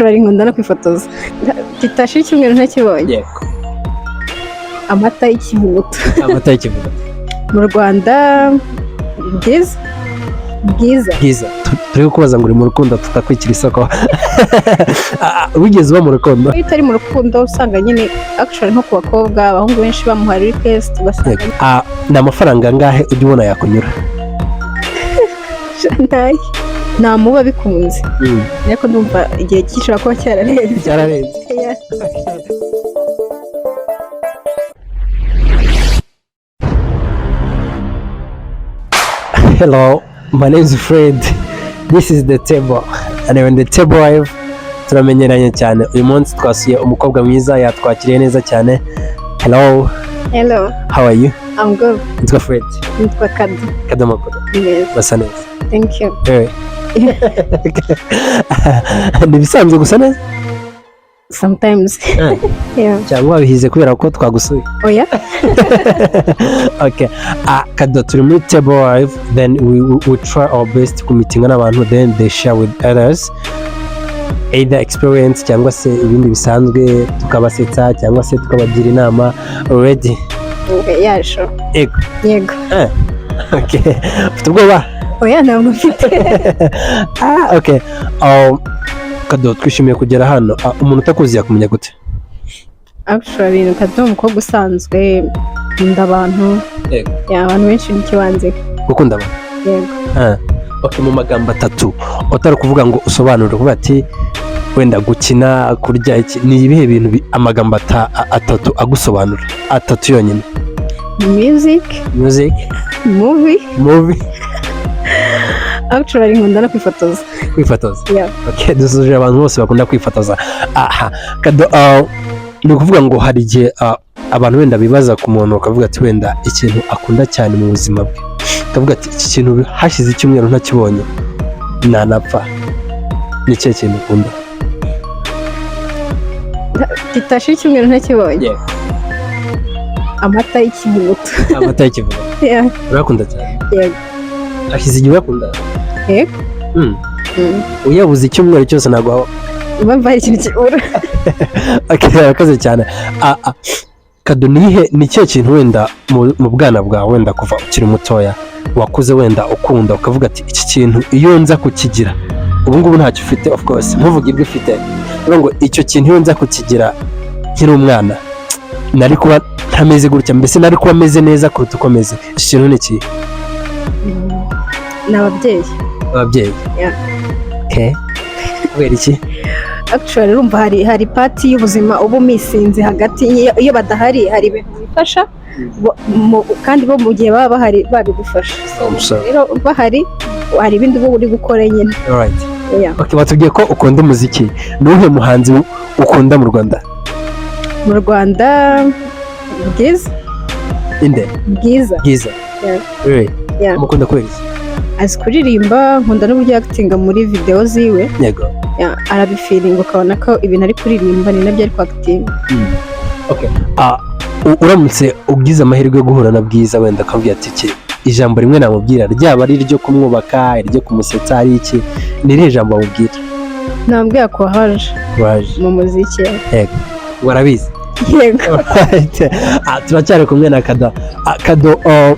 Nkunda no kwifotoza kitashira icyumweru ntakibonye. Yego. Amata y'ikivuguto. Amata y'ikivuguto. Mu Rwanda bwiza. Turi kubaza ngo uri mu rukundo tutakwikira isoko. Wigeze uba mu rukundo? Iyo utari mu rukundo usanga nyine actually nko ku bakobwa abahungu benshi bamuha request ugasanga ni amafaranga angahe ujya ubona yakunyura? nta muba bikunze ariko ndumva igihe gishobora kuba cyararenze. Hello, my name is Fred. This is the table. And on the table live turamenyeranye cyane. Uyu munsi twasuye umukobwa mwiza yatwakiriye neza cyane. Hello. How are you? I'm good. Nitwa Fred. Nitwa Cadeau. Cadeau makuru. Yes. Basa neza. Thank you. Nibisanzwe gusa neza? Sometimes. Yeah. Cyangwa bihize kubera ko twagusuye. Oh yeah. Okay. Cadeau turi muri table live, then we try our best kumitinga n'abantu, then they share with others either experience cyangwa se ibindi bisanzwe tukabasetsa cyangwa se tukabagira inama. Ready? Okay, yeah, sure. Yego. Okay. Ufite ubwoba? Oya ntabwo mfite. Okay. Cadeau twishimiye kugera hano. Umuntu utakuzi yakumenya gute? Actually Cadeau umukobwa usanzwe nkunda abantu. Yego. Abantu benshi n'ikibanze. Gukunda abantu? Yego. Okay, mu magambo atatu utari kuvuga ngo usobanure kuvuga ati wenda gukina kurya iki ni ibihe bintu amagambo atatu agusobanura atatu yonyine? Music, movie. Actually nkunda no kwifotoza. Yeah. Okay, dusuje abantu bose bakunda kwifotoza. Cadeau ni ukuvuga ngo hari igihe abantu wenda bibaza ku muntu bakavuga ati wenda ikintu akunda cyane mu buzima bwe, akavuga ati iki kintu hashize icyumweru ntakibonye nanapfa. Ni cyo kintu ukunda? Kitashira icyumweru ntakibonye. Yego. Amata y'ikivuguto. Amata y'ikivuguto. Yeah. Urakunda cyane? Yego. Hashize igihe urakunda? Yego. Uyabuze icyumweru cyose ntabwo impamvu hari ikintu kibura. Okay, akaze cyane. Cadeau ni cyo kintu wenda mu bwana bwawe wenda kuva ukiri mutoya wakuze wenda ukunda ukavuga ati iki kintu iyo nza kukigira ubu ngubu ntacyo ufite, of course ntuvuge ibyo ufite, ngo icyo kintu iyo nza kukigira nkiri umwana nari kuba ntameze gutya, mbese nari kuba meze neza kuruta uko meze. Iki kintu ni iki? Ni ababyeyi. Yeah. Okay. Kubera iki? Actually urumva hari party y'ubuzima ubu misinze hagati iyo badahari hari ibintu bifasha kandi bo mu gihe baba bahari babigufasha. Rero bahari hari ibindi uba uri gukora nyine. Alright. Yeah. Okay, batubwiye ko ukunda umuziki. Ni uhe muhanzi ukunda mu Rwanda? Mu Rwanda bwiza. Inde? Bwiza. Yeah. Really? Yeah. Mukunda kubera iki? Azi kuririmba, nkunda n'uburyo actinga muri video ziwe. Yego. Arabifiringa ukabona ko ibintu ari kuririmba ni nabyo ari kwactinga. Okay. Uramutse ugize amahirwe yo guhura na Bwiza wenda akavuga ati ijambo rimwe namubwira ryaba ari ryo kumwubaka, iryo kumusetsa, ari iki, ni irihe jambo amubwira? Nambwira ko haje mu muziki. Yego. Warabizi? Yego. Turacyari kumwe na Cadeau.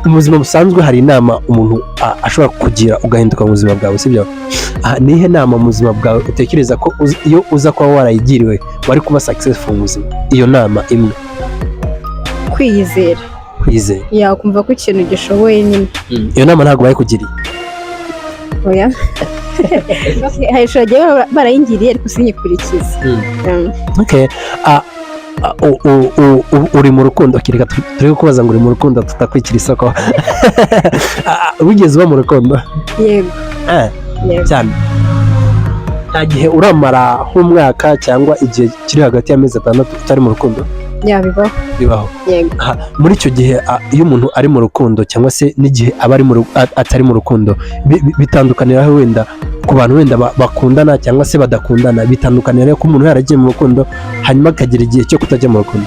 Mu buzima busanzwe hari inama umuntu ashobora kugira ugahinduka mu buzima bwawe, sibyo? Nihe nama mu buzima bwawe utekereza ko iyo uza kuba warayigiriwe wari kuba successful mu buzima? Iyo nama imwe. Kwiyizera. Yakumva ko ikintu gishoboye nyine. Iyo nama ntabwo bayikugiriye? Oya. Hayishobora barayingiriye ariko sinyikurikize. Okay. Uri mu rukundo? Kireka turi kubaza ngo uri mu rukundo tutakwikira isoko. Wigeze uba mu rukundo? Yego. Cyane. Nta gihe uramara nk'umwaka cyangwa igihe kiri hagati y'amezi 6 utari mu rukundo? Bibaho. Yego. Muri icyo gihe iyo umuntu ari mu rukundo cyangwa se n'igihe aba atari mu rukundo bitandukanira wenda ku bantu wenda bakundana cyangwa se badakundana, bitandukanira ko umuntu yaragiye mu rukundo hanyuma akagira igihe cyo kutajya mu rukundo?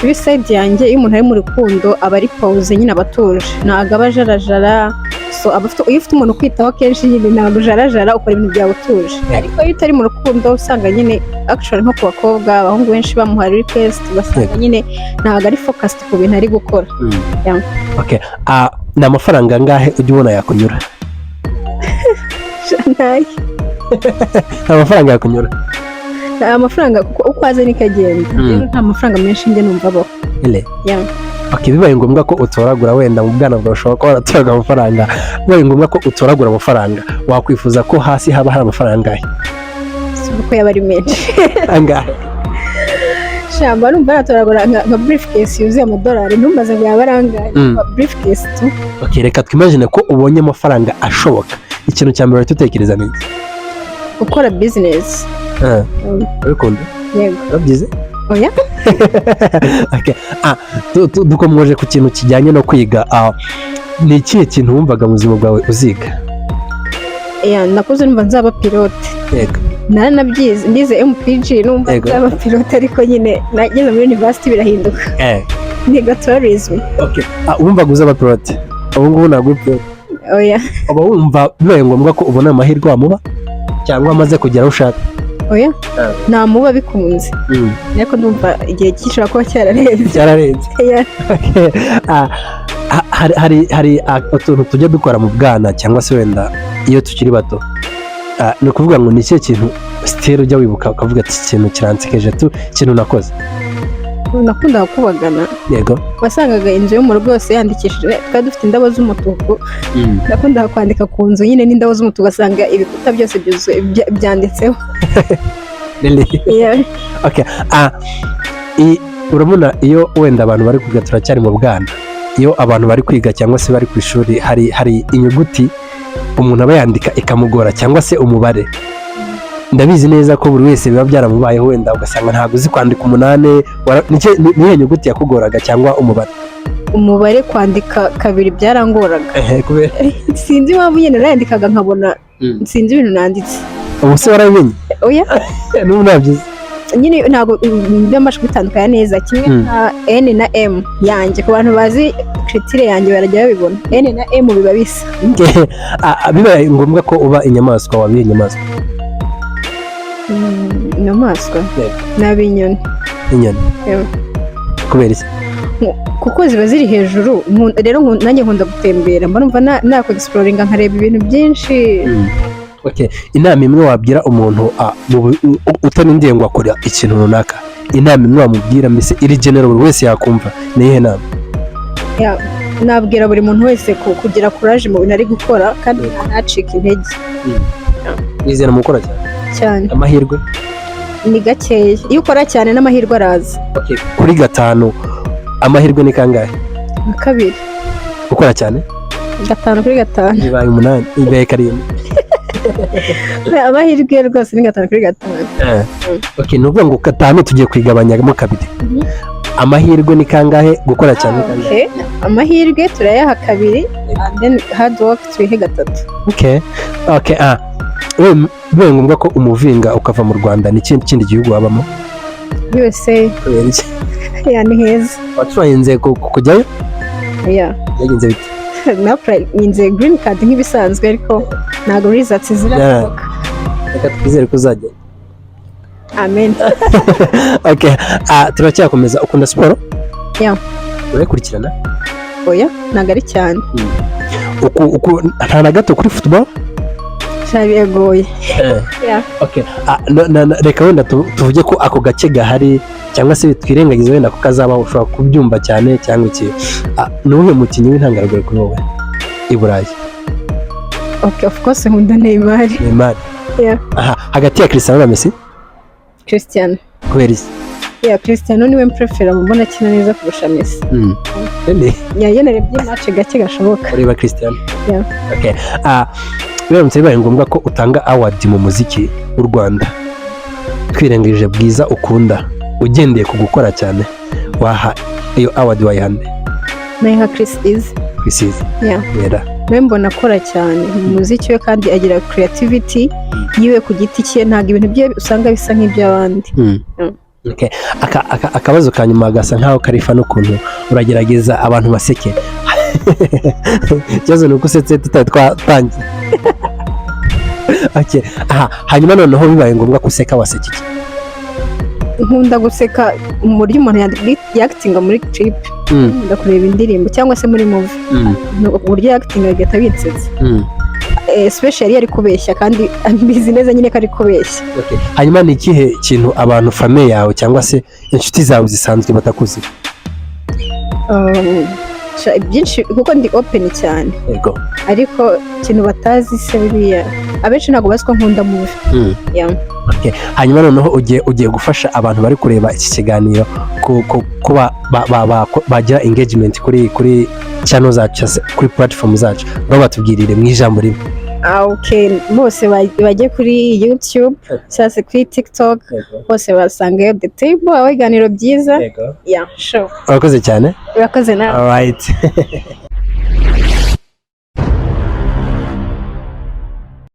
Kuri side yanjye iyo umuntu ari mu rukundo aba ari pause nyine abatuje, ntabwo aba jarajara so iyo ufite umuntu ukwitaho kenshi nyine ntabwo ujarajara ukora ibintu byawe utuje ariko iyo utari mu rukundo usanga nyine actually nko ku bakobwa abahungu benshi bamuha request ugasanga nyine ntabwo ari focused ku bintu ari gukora. Okay, ni amafaranga angahe ujya ubona yakunyura? Nayo amafaranga yakunyura? Amafaranga uko aza niko agenda rero nta mafaranga menshi njye numva abaho. Okay, bibaye ngombwa ko utoragura wenda mu bwana bwawe ushobora kuba waratoraga amafaranga, bibaye ngombwa ko utoragura amafaranga wakwifuza ko hasi haba hari amafaranga angahe? Uko yaba ari menshi angahe? Shamba numva natoragura nka briefcase yuzuye amadolari ntumbaze ngo yaba ari angahe briefcase tu. Okay, reka twimagine ko ubonye amafaranga ashoboka, ikintu cya mbere tutekereza ni gukora business. Urikunda? Yego. Urabyize? Oya. Okay. Dukomeje ku kintu kijyanye no kwiga. Ni ikihe kintu wumvaga mu buzima bwawe uziga? Nakuze numva nzaba pilote. Yego. Naranabyize ndize MPG numva nzaba pilote ariko nyine nageze muri university birahinduka. Niga tourism. Okay. Wumvaga uzaba pilote? Ubu ngubu ntabwo pilote. Oya. Aba wumva bibaye ngombwa ko ubona amahirwe wamuba cyangwa amaze kugera aho ushaka? Oya, nta muba bikunze ariko ndumva igihe gishobora kuba cyararenze. Hari utuntu tujya dukora mu bwana cyangwa se wenda iyo tukiri bato, ni ukuvuga ngo ni ikihe kintu sitera ujya wibuka ukavuga ati ikintu kiransekeje ikintu nakoze? Nakundaga kubagana. Yego. Wasangaga inzu yo mu rugo yose yandikishije, twari dufite indabo z'umutuku. Nakundaga kwandika ku nzu nyine n'indabo z'umutuku, ugasanga ibikuta byose byanditseho. Okay. Urabona iyo wenda abantu bari kwiga, turacyari mu bwana, iyo abantu bari kwiga cyangwa se bari ku ishuri hari inyuguti umuntu aba yandika ikamugora cyangwa se umubare. Ndabizi neza ko buri wese biba byaramubayeho wenda ugasanga ntabwo uzi kwandika 8. Niyo nyuguti yakugoraga cyangwa umubare? Umubare kwandika 2 byarangoraga. Kubera sinzi impamvu nyine narandikaga nkabona sinzi ibintu nanditse. Ubu se warabimenye? Oya. N'ubu nabyize nyine ntabwo mbasha kubitandukanya neza, kimwe nka N na M yanjye ku bantu bazi critire yanjye barajya babibona. N na M biba bisa. Bibaye ngombwa ko uba inyamaswa, wabiye inyamaswa? Inyamaswa n'abinyoni. Inyoni? Kubera iki? Kuko ziba ziri hejuru, rero nanjye nkunda gutembera, mba numva nako exploringa nkareba ibintu byinshi. Okay, inama imwe wabwira umuntu utarindiye ngo akora ikintu runaka, inama imwe wamubwira mbese iri general buri wese yakumva, ni iyihe nama? Nabwira buri muntu wese kugira courage mu bintu ari gukora kandi ntacike intege. Wizera mu gukora cyane? Amahirwe ni gakeya, iyo ukora cyane n'amahirwe araza. Okay, kuri 5 amahirwe ni kangahe? 2. Gukora cyane? 5 kuri 5 bibaye 8, bibaye 7. Amahirwe rwose ni 5 kuri 5. Okay, nuvuga ngo 5 tugiye kwigabanyamo 2. Amahirwe ni kangahe? Gukora cyane kangahe? Amahirwe turayaha 2 and then hard work turihe 3. Okay. Bibaye ngombwa ko umuvinga ukava mu Rwanda, ni kindi gihugu wabamo? USA. Ni heza. Watwayenze kujyayo? Yagenze bite? Ninze green card nk'ibisanzwe ariko ntabwo results zirasohoka. Reka twizere ko uzajya. Amen. Okay, turacyakomeza. Ukunda siporo? Urakurikirana? Oya, ntabwo ari cyane. Nta na gato kuri football? Biragoye. Okay. Reka wenda tuvuge ko ako gace gahari cyangwa se twirengagize wenda ko kazabaho, ushobora kubyumva cyane cyangwa iki. Nuwe mukinnyi w'intangarugero kuri wowe i Burayi? Okay, of course nkunda Neymar. Hagati ya Cristiano na Messi? Cristiano. Kubera iki? Cristiano niwe mprefera, mbona akina neza kurusha Messi. Narebye match gake gashoboka. Ureba Cristiano? Okay. Biramutse bibaye ngombwa ko utanga award mu muziki w'u Rwanda, twirengagije Bwiza ukunda, ugendeye ku gukora cyane, waha iyo award wayihande? Nayiha Chris Easy. Nawe mbona akora cyane mu muziki we kandi agira creativity yiwe ku giti cye, ntabwo ibintu bye usanga bisa nk'iby'abandi. Akabazo ka nyuma gasa nkaho karifa n'ukuntu uragerageza abantu baseke. ikibazo ni uko usetse tutari twatangiye. Okay. Hanyuma noneho bibaye ngombwa guseka waseka iki? Nkunda guseka mu buryo umuntu yakitinga muri clip, nkunda kureba indirimbo cyangwa se muri movie, uburyo yakitinga agahita bitsetsa, especially ari kubeshya kandi ambizi neza nyine ko ari kubeshya. Hanyuma ni ikihe kintu abantu famille yawe cyangwa se inshuti zawe zisanzwe batakuzi? Byinshi kuko ndi open cyane, yego, ariko ikintu batazi se buriya abenshi ntabwo bazi ko nkunda movie. Hanyuma noneho ugiye gufasha abantu bari kureba iki kiganiro kuba bagira engagement kuri channel zacu, kuri platform zacu, ngo batubwirire mu ijambo rimwe. Bose bajye kuri YouTube cyangwa se kuri TikTok, bose basangayo The Table, aho ibiganiro byiza. Sure. Urakoze cyane. Urakoze nawe. Alright.